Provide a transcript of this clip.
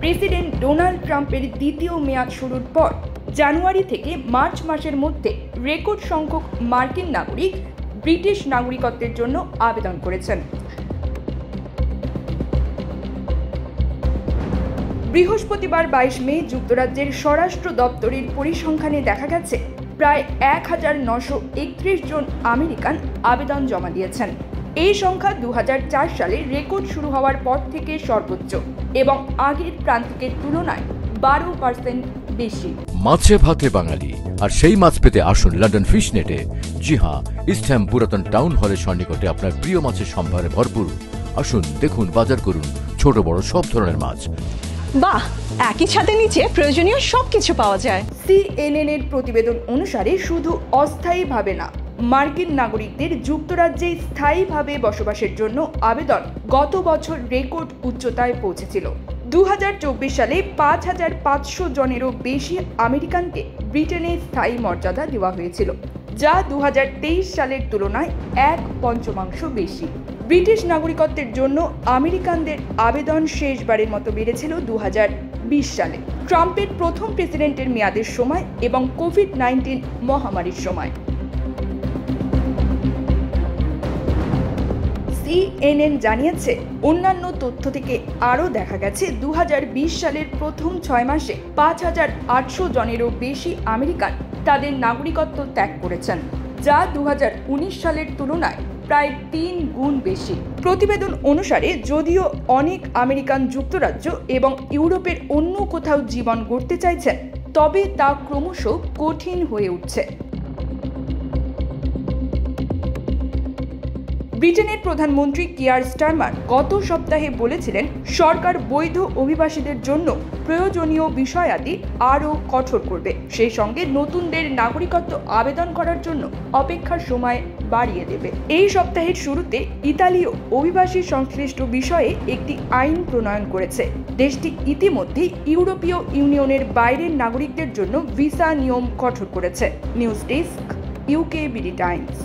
President Donald ট্রাম্পের দ্বিতীয় মেয়াদ শুরুর পর জানুয়ারি থেকে মার্চ মাসের মধ্যে রেকর্ড সংখ্যক মার্কিন নাগরিক ব্রিটিশ নাগরিকত্বের জন্য আবেদন করেছেন। বৃহস্পতিবার 22 মে যুক্তরাজ্যের স্বরাষ্ট্র দপ্তরের পরিসংখ্যানে দেখা গেছে প্রায় 1931 জন আমেরিকান আবেদন জমা দিয়েছেন। এই সংখ্যা 2004 সালে রেকর্ড শুরু হওয়ার পর থেকে সর্বোচ্চ এবং আগের প্রান্তিকের তুলনায় 12% বেশি। মাছে ভাতে বাঙালি, আর সেই মাছ পেতে আসুন লন্ডন ফিশ নেটে। জি হ্যাঁ, ইস্টহ্যাম পুরাতন টাউন হলের সন্নিকটে আপনার প্রিয় মাছের সম্ভারে ভরপুর। আসুন, দেখুন, বাজার করুন ছোট বড় সব ধরনের মাছ। বাহ, একই ছাদের নিচে প্রয়োজনীয় সবকিছু পাওয়া যায়। CNN এর প্রতিবেদন অনুসারে শুধু অস্থায়ীভাবে না, মার্কিন নাগরিকদের যুক্তরাজ্যে স্থায়ীভাবে বসবাসের জন্য আবেদন গত বছর রেকর্ড উচ্চতায় পৌঁছেছিল। 2024 সালে 5500 জনেরও বেশি আমেরিকানকে ব্রিটেনে স্থায়ী মর্যাদা দেওয়া হয়েছিল, যা 2023 সালের তুলনায় 1/5 বেশি। ব্রিটিশ নাগরিকত্বের জন্য আমেরিকানদের আবেদন শেষবারের মতো বেড়েছিল 2020 সালে, ট্রাম্পের প্রথম প্রেসিডেন্টের মেয়াদের সময় এবং কোভিড-19 মহামারীর সময়। CNN জানিয়েছে, অন্যান্য তথ্য থেকে আরও দেখা গেছে 2020 সালের প্রথম 6 মাসে 5800 জনেরও বেশি আমেরিকান তাদের নাগরিকত্ব ত্যাগ করেছেন, যা 2019 সালের তুলনায় প্রায় 3 গুণ বেশি। প্রতিবেদন অনুসারে যদিও অনেক আমেরিকান যুক্তরাজ্য এবং ইউরোপের অন্য কোথাও জীবন গড়তে চাইছেন, তবে তা ক্রমশ কঠিন হয়ে উঠছে। ব্রিটেনের প্রধানমন্ত্রী কিয়ার স্টারমার গত সপ্তাহে বলেছিলেন, সরকার বৈধ অভিবাসীদের জন্য প্রয়োজনীয় বিষয়াদি আরও কঠোর করবে, সেই সঙ্গে নতুনদের নাগরিকত্ব আবেদন করার জন্য অপেক্ষার সময় বাড়িয়ে দেবে। এই সপ্তাহের শুরুতে ইতালিও অভিবাসী সংশ্লিষ্ট বিষয়ে একটি আইন প্রণয়ন করেছে। দেশটি ইতিমধ্যে ইউরোপীয় ইউনিয়নের বাইরের নাগরিকদের জন্য ভিসা নিয়ম কঠোর করেছে। News desk, UKBD Times.